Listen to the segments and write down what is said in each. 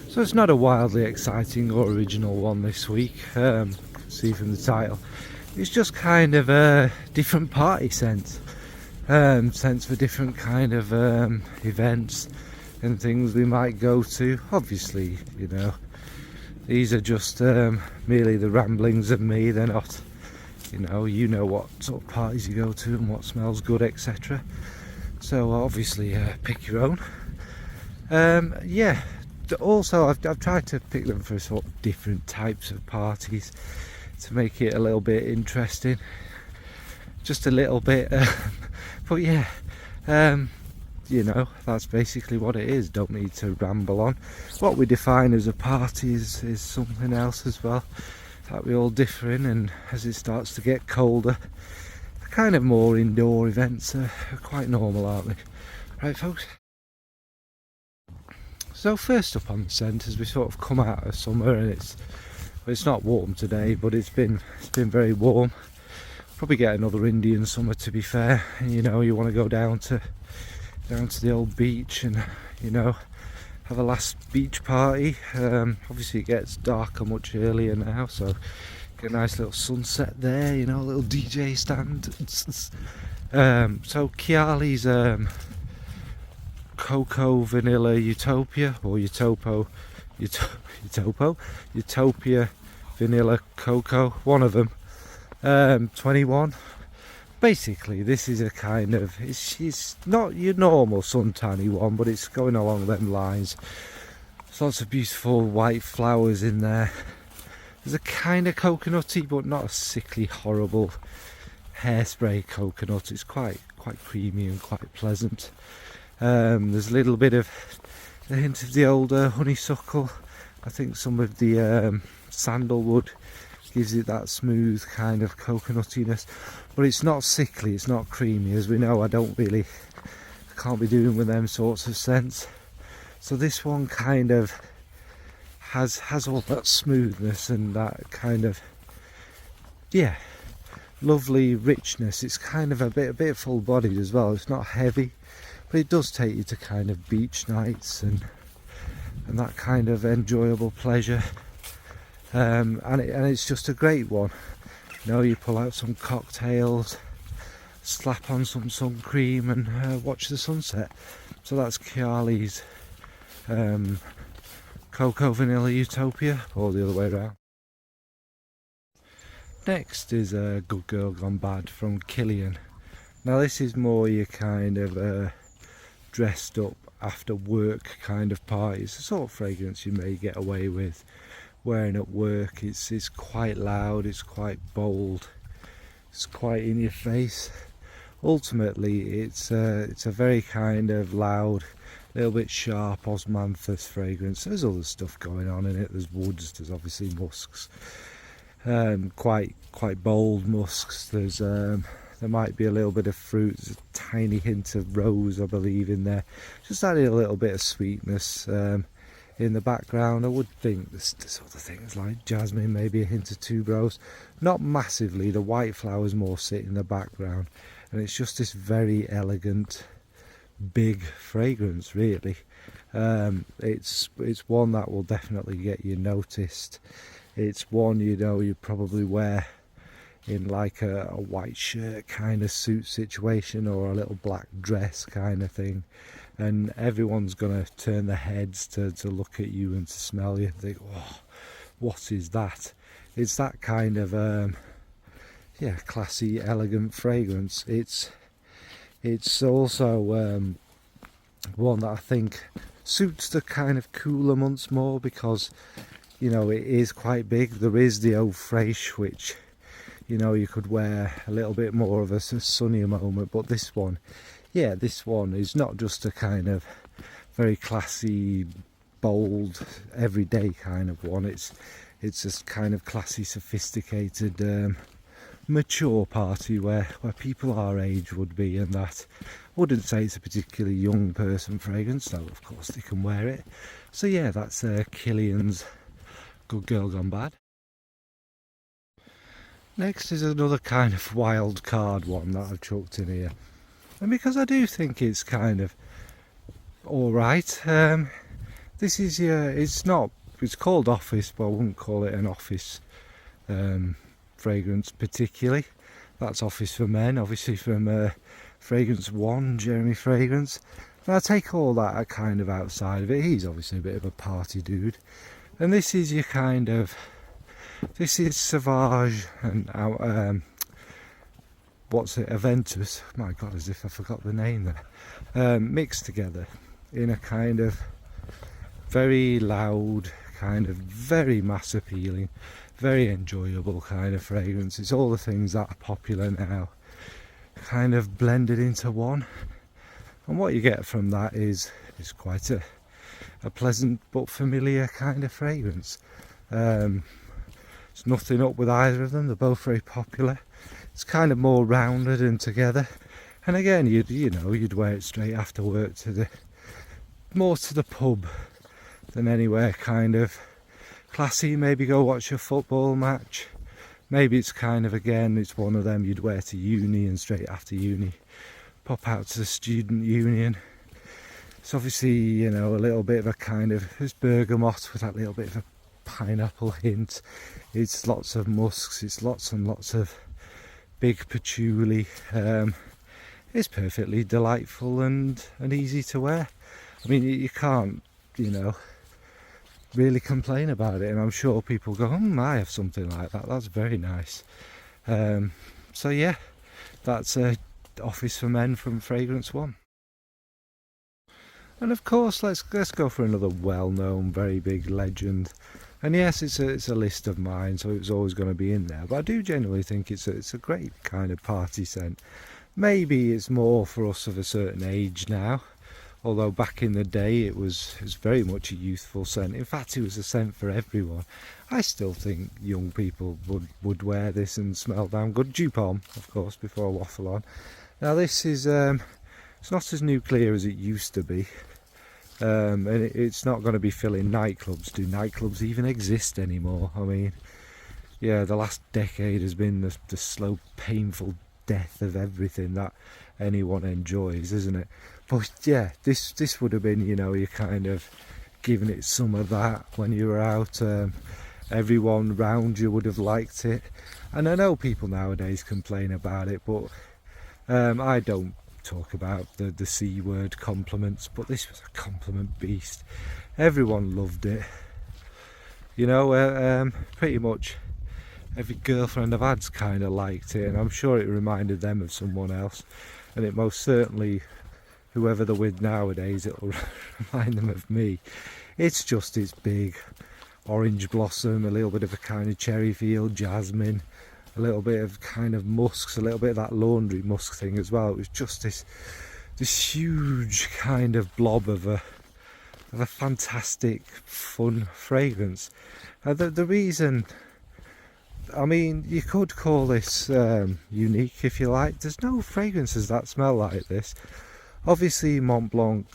So it's not a wildly exciting or original one this week, see from the title. It's just kind of a different party sense. Sense for different kind of events and things we might go to. Obviously, you know, these are just merely the ramblings of me. They're not, you know what sort of parties you go to and what smells good, etc. So obviously pick your own. Yeah, also I've tried to pick them for sort of different types of parties to make it a little bit interesting, just a little bit. But yeah, you know, that's basically what it is. Don't need to ramble on. What we define as a party is something else as well, that we all differ in, and as it starts to get colder, the kind of more indoor events are quite normal, aren't they? Right, folks? So first up on the scent, as we sort of come out of summer, and it's not warm today, but it's been very warm. Probably get another Indian summer, to be fair. You know, you want to go down to the old beach and, you know, have a last beach party. Obviously it gets darker much earlier now, so get a nice little sunset there, you know, a little DJ stand. So Kayali's Coco Vanilla Utopia, or Utopia Vanilla Coco, one of them, 21. Basically this is a kind of, it's not your normal suntanny one, but it's going along them lines. There's lots of beautiful white flowers in there. There's a kind of coconutty, but not a sickly horrible hairspray coconut. It's quite creamy and quite pleasant. There's a little bit of a hint of the older honeysuckle. I think some of the sandalwood gives it that smooth kind of coconuttiness, but it's not sickly, it's not creamy. As we know, I can't be doing with them sorts of scents. So this one kind of has all that smoothness and that kind of, yeah, lovely richness. It's kind of a bit full bodied as well. It's not heavy, but it does take you to kind of beach nights and that kind of enjoyable pleasure. And it's just a great one. You know, you pull out some cocktails, slap on some sun cream, and watch the sunset. So that's Kayali's Coco Vanilla Utopia, or the other way around. Next is a Good Girl Gone Bad from Kilian. Now this is more your kind of dressed up after work kind of party. It's the sort of fragrance you may get away with wearing at work. It's quite loud, it's quite bold, it's quite in your face. Ultimately it's a very kind of loud, little bit sharp osmanthus fragrance. There's other stuff going on in it. There's woods, there's obviously musks, quite bold musks. There's there might be a little bit of fruit, there's a tiny hint of rose I believe in there, just adding a little bit of sweetness in the background. I would think there's other things like jasmine, maybe a hint of tuberose, not massively. The white flowers more sit in the background, and it's just this very elegant big fragrance really. It's one that will definitely get you noticed. It's one, you know, you probably wear in like a white shirt kind of suit situation, or a little black dress kind of thing, and everyone's gonna turn their heads to look at you and to smell you and think, oh, what is that? It's that kind of yeah, classy, elegant fragrance. It's also one that I think suits the kind of cooler months more, because, you know, it is quite big. There is the eau fraiche, which, you know, you could wear a little bit more of a sunnier moment, but this one, yeah, this one is not just a kind of very classy, bold, everyday kind of one. It's just kind of classy, sophisticated, mature party where people our age would be, and that. I wouldn't say it's a particularly young person fragrance, though of course they can wear it. So yeah, that's Kilian's Good Girl Gone Bad. Next is another kind of wild card one that I've chucked in here, and because I do think it's kind of alright, this is your, it's called Office, but I wouldn't call it an office fragrance particularly. That's Office for Men, obviously from Fragrance One, Jeremy Fragrance. And I take all that kind of outside of it. He's obviously a bit of a party dude. And this is your kind of, this is Sauvage and what's it, Aventus, my god, as if I forgot the name there, mixed together in a kind of very loud, kind of very mass appealing, very enjoyable kind of fragrance. It's all the things that are popular now kind of blended into one, and what you get from that is quite a pleasant but familiar kind of fragrance. There's nothing up with either of them, they're both very popular. It's kind of more rounded and together, and again you'd wear it straight after work more to the pub than anywhere kind of classy. Maybe go watch a football match. Maybe it's kind of, again, it's one of them you'd wear to uni, and straight after uni pop out to the student union. It's obviously, a little bit of a kind of, it's bergamot with that little bit of a pineapple hint. It's lots of musks, it's lots and lots of big patchouli. It's perfectly delightful and easy to wear. I mean, you can't, really complain about it, and I'm sure people go, I have something like that, that's very nice. So yeah, that's Office for Men from Fragrance One. And of course, let's go for another well-known, very big legend. And yes, it's a list of mine, so it was always going to be in there. But I do genuinely think it's a great kind of party scent. Maybe it's more for us of a certain age now, although back in the day it was very much a youthful scent. In fact, it was a scent for everyone. I still think young people would wear this and smell damn good. Joop, of course, before I waffle on. Now this is it's not as nuclear as it used to be, and it's not going to be filling nightclubs. Do nightclubs even exist anymore? I mean, yeah, the last decade has been the slow, painful death of everything that anyone enjoys, isn't it? But yeah, this would have been, you're kind of giving it some of that when you were out. Everyone round you would have liked it, and I know people nowadays complain about it, but I don't talk about the C word compliments, but this was a compliment beast. Everyone loved it. Pretty much every girlfriend I've had's kind of liked it, and I'm sure it reminded them of someone else, and it most certainly, whoever they're with nowadays, it'll remind them of me. It's big orange blossom, a little bit of a kind of cherry feel, jasmine, a little bit of kind of musks, a little bit of that laundry musk thing as well. It was just this huge kind of blob of a fantastic, fun fragrance. The reason, I mean, you could call this unique if you like. There's no fragrances that smell like this. Obviously Mont Blanc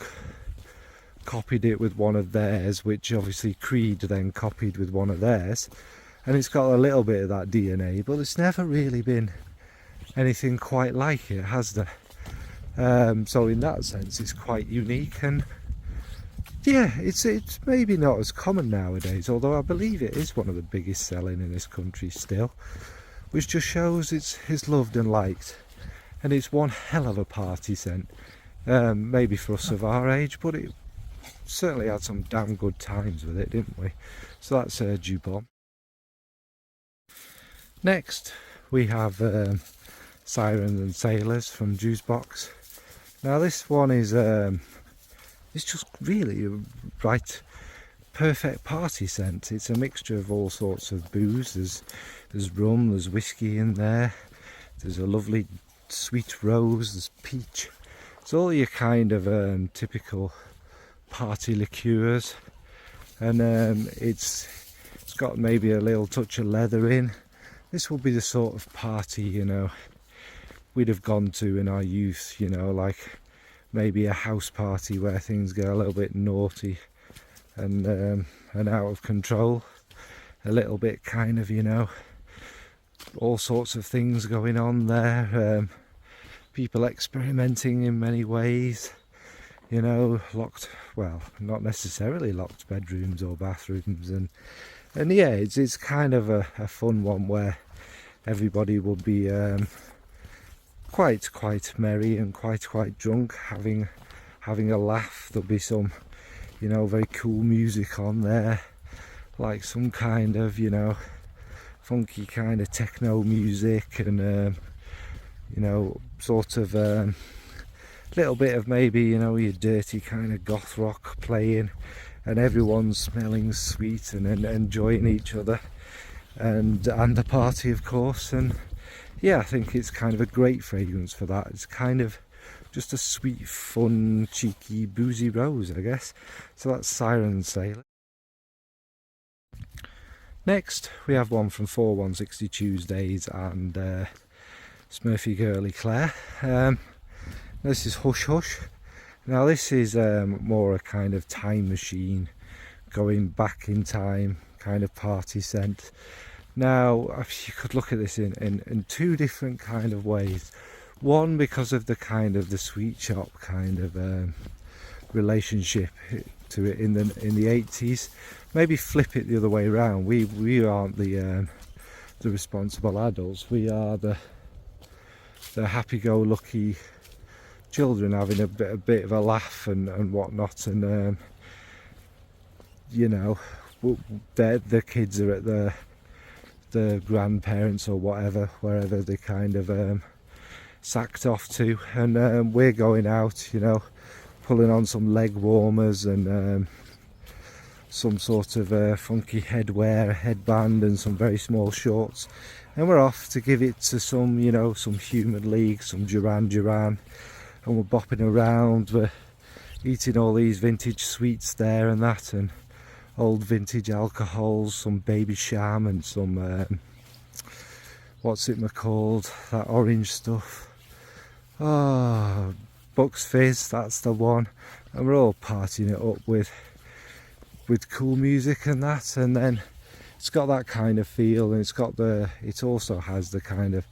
copied it with one of theirs, which obviously Creed then copied with one of theirs, and it's got a little bit of that DNA, but it's never really been anything quite like it, has there? So in that sense it's quite unique, and yeah, it's maybe not as common nowadays, although I believe it is one of the biggest selling in this country still, which just shows it's loved and liked, and it's one hell of a party scent. Maybe for us of our age, but it certainly had some damn good times with it, didn't we? So that's Joop. Next we have Sirens and Sailors from Jusbox. Now this one is it's just really a right perfect party scent. It's a mixture of all sorts of booze. There's rum, there's whiskey in there, there's a lovely sweet rose, there's peach. It's all your kind of typical party liqueurs, and it's got maybe a little touch of leather in. This will be the sort of party we'd have gone to in our youth, like maybe a house party where things get a little bit naughty and out of control, a little bit kind of all sorts of things going on there, people experimenting in many ways. you know, locked, well, not necessarily locked bedrooms or bathrooms, and yeah, it's kind of a fun one where everybody will be quite merry and quite drunk, having a laugh. There'll be some, you know, very cool music on there, like some kind of, you know, funky kind of techno music, and you know, sort of little bit of maybe, you know, your dirty kind of goth rock playing, and everyone's smelling sweet and enjoying each other and the party, of course. And yeah, I think it's kind of a great fragrance for that. It's kind of just a sweet, fun, cheeky, boozy rose, I guess. So that's Siren Sailor. Next, we have one from 4160 Tuesdays and Smurfy Girly Claire. This is Hush Hush. Now this is more a kind of time machine, going back in time, kind of party scent. Now you could look at this in two different kind of ways. One, because of the kind of the sweet shop kind of relationship to it in the 80s. Maybe flip it the other way around. We aren't the responsible adults. We are the happy-go-lucky children having a bit of a laugh and whatnot, and you know, the kids are at the grandparents or whatever, wherever they kind of sacked off to, and we're going out, you know, pulling on some leg warmers and some sort of funky headwear, headband, and some very small shorts, and we're off to give it to some, you know, some Human League, some Duran, and we're bopping around, we're eating all these vintage sweets there and that, and old vintage alcohols, some Baby Sham and some what's it called, that orange stuff, Bucks Fizz, that's the one, and we're all partying it up with cool music and that. And then it's got that kind of feel, and it also has the kind of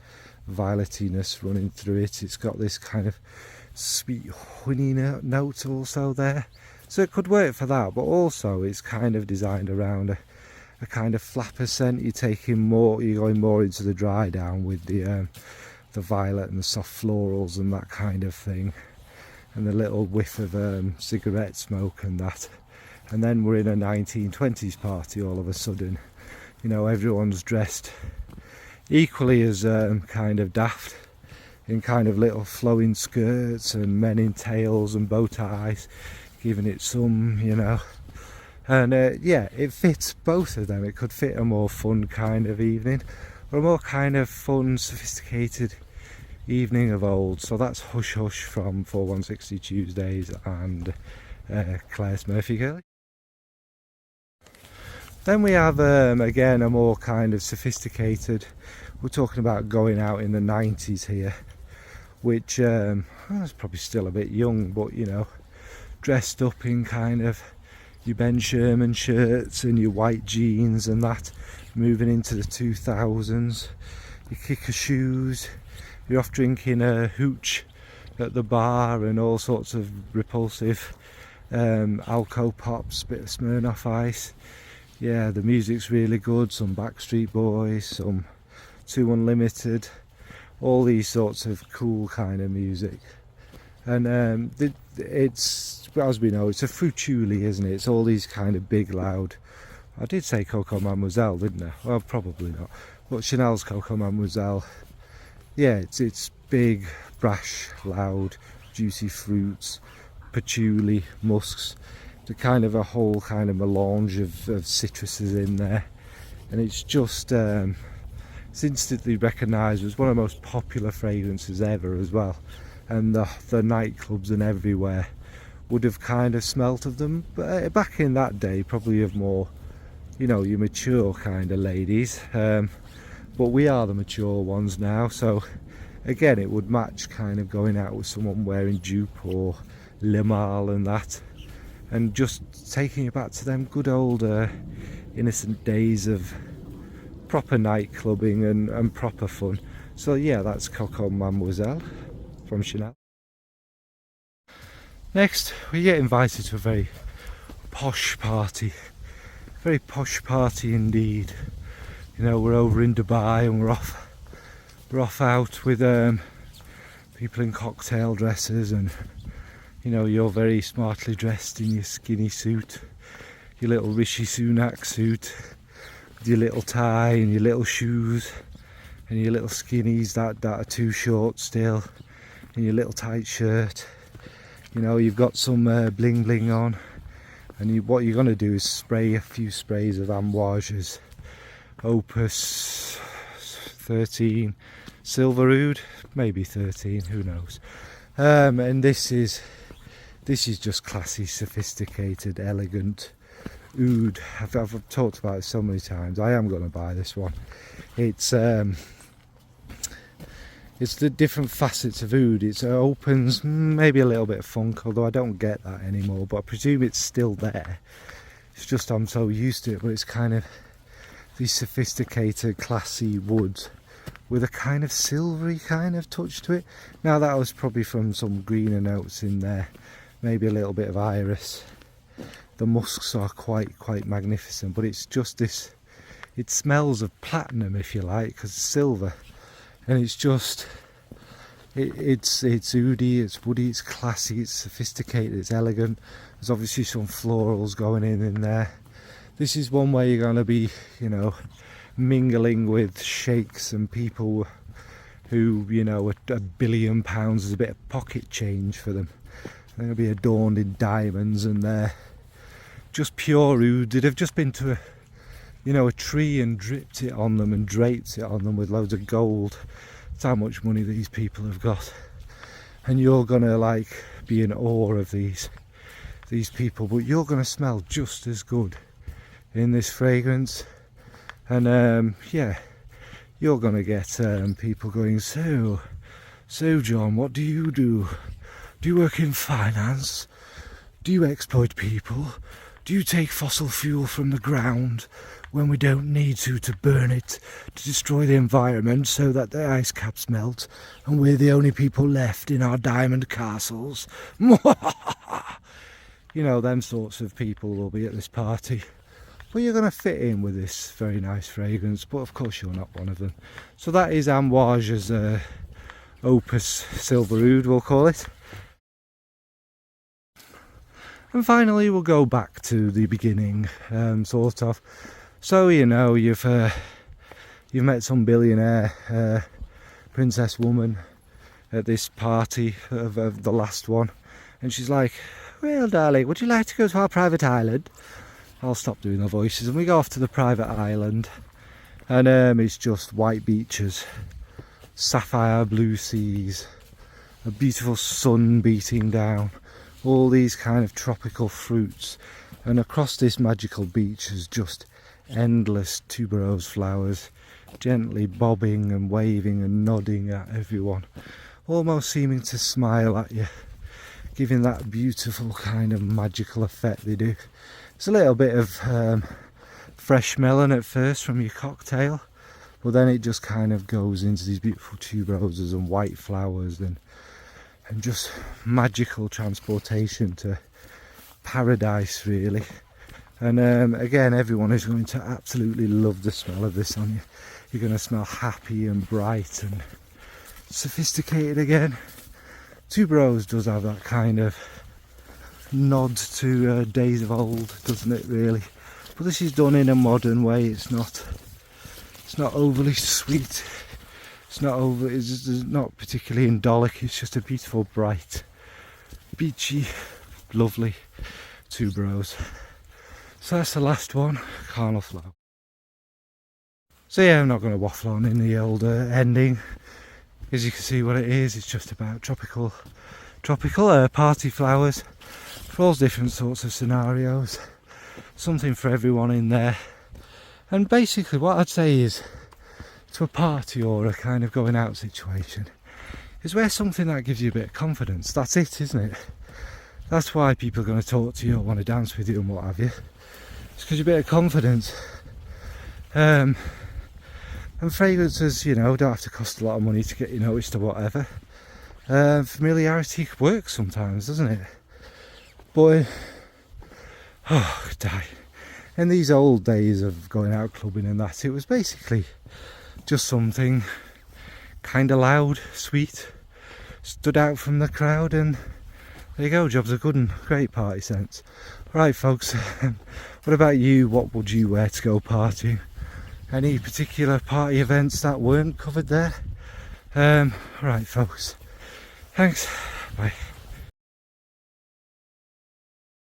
violetiness running through it. It's got this kind of sweet honey note also there, so it could work for that. But also it's kind of designed around a kind of flapper scent. You're going more into the dry down with the violet and the soft florals and that kind of thing, and the little whiff of cigarette smoke and that. And then we're in a 1920s party all of a sudden. You know, everyone's dressed equally as kind of daft, in kind of little flowing skirts, and men in tails and bow ties, giving it some, you know. And yeah, it fits both of them. It could fit a more fun kind of evening, or a more kind of fun, sophisticated evening of old. So that's Hush Hush from 4160 Tuesdays and Claire Smurfy Girly. Then we have again a more kind of sophisticated, we're talking about going out in the 90s here, which is probably still a bit young, but you know, dressed up in kind of your Ben Sherman shirts and your white jeans and that, moving into the 2000s, your kicker shoes, you're off drinking a hooch at the bar and all sorts of repulsive Alco Pops, bit of Smirnoff Ice. Yeah, the music's really good, some Backstreet Boys, some 2 Unlimited, all these sorts of cool kind of music. And it's, as we know, it's a Fuchuli, isn't it? It's all these kind of big, loud, I did say Coco Mademoiselle, didn't I? Well, probably not, but Chanel's Coco Mademoiselle. Yeah, it's big, brash, loud, juicy fruits, patchouli, musks, the kind of a whole kind of melange of citruses in there, and it's just it's instantly recognised as one of the most popular fragrances ever as well, and the nightclubs and everywhere would have kind of smelt of them. But back in that day, probably of more, you know, your mature kind of ladies, but we are the mature ones now, so again it would match kind of going out with someone wearing Joop or Malle and that, and just taking you back to them good old innocent days of proper night clubbing and proper fun. So yeah, that's Coco Mademoiselle from Chanel. Next, we get invited to a very posh party. Very posh party indeed. You know, we're over in Dubai and we're off out with people in cocktail dresses, and you know, you're very smartly dressed in your skinny suit, your little Rishi Sunak suit, with your little tie and your little shoes and your little skinnies that are too short still, and your little tight shirt. You know, you've got some bling bling on, and what you're going to do is spray a few sprays of Amouage's Opus 13 Silver Oud, maybe 13, who knows. And this is just classy, sophisticated, elegant oud. I've talked about it so many times. I am going to buy this one. It's the different facets of oud. It opens maybe a little bit of funk, although I don't get that anymore, but I presume it's still there. It's just I'm so used to it, but it's kind of these sophisticated, classy woods with a kind of silvery kind of touch to it. Now that was probably from some greener notes in there, maybe a little bit of iris. The musks are quite magnificent, but it's just this, it smells of platinum, if you like, because it's silver. And it's just, it's oudy, it's woody, it's classy, it's sophisticated, it's elegant. There's obviously some florals going in there. This is one where you're going to be, you know, mingling with sheikhs and people who, you know, £1 billion is a bit of pocket change for them. They're going to be adorned in diamonds, and they're just pure oud. They'd have just been to a tree and dripped it on them and draped it on them with loads of gold. That's how much money these people have got. And you're gonna like be in awe of these people, but you're gonna smell just as good in this fragrance. And yeah, you're gonna get people going, so John, what do? Do you work in finance? Do you exploit people? Do you take fossil fuel from the ground when we don't need to burn it, to destroy the environment so that the ice caps melt and we're the only people left in our diamond castles? You know, them sorts of people will be at this party. But you're going to fit in with this very nice fragrance, but of course you're not one of them. So that is Amouage's Opus Silver Oud, we'll call it. And finally we'll go back to the beginning, sort of. So, you know, you've met some billionaire princess woman at this party of the last one, and she's like, well darling, would you like to go to our private island? I'll stop doing the voices, and we go off to the private island, and it's just white beaches, sapphire blue seas, a beautiful sun beating down, all these kind of tropical fruits, and across this magical beach is just endless tuberose flowers, gently bobbing and waving and nodding at everyone, almost seeming to smile at you, giving that beautiful kind of magical effect they do. It's a little bit of fresh melon at first from your cocktail, but then it just kind of goes into these beautiful tuberoses and white flowers and just magical transportation to paradise, really. And again, everyone is going to absolutely love the smell of this on you. You're going to smell happy and bright and sophisticated again. Tuberose does have that kind of nod to days of old, doesn't it, really? But this is done in a modern way. It's not overly sweet. It's not particularly indolic. It's just a beautiful, bright, beachy, lovely tuberose. So that's the last one, Carnal flower. So yeah, I'm not going to waffle on in the old ending. As you can see what it is, it's just about tropical party flowers for all different sorts of scenarios. Something for everyone in there. And basically what I'd say is, to a party or a kind of going out situation, is wear something that gives you a bit of confidence. That's it, isn't it? That's why people are going to talk to you or want to dance with you and what have you. It's because you're a bit of confidence. And fragrances, you know, don't have to cost a lot of money to get you noticed or whatever. Familiarity works sometimes, doesn't it? But oh, die. In these old days of going out clubbing and that, it was basically just something kind of loud, sweet, stood out from the crowd, and there you go, job's a good one. Great party sense. Right folks, what about you? What would you wear to go partying? Any particular party events that weren't covered there? Right folks, thanks, bye.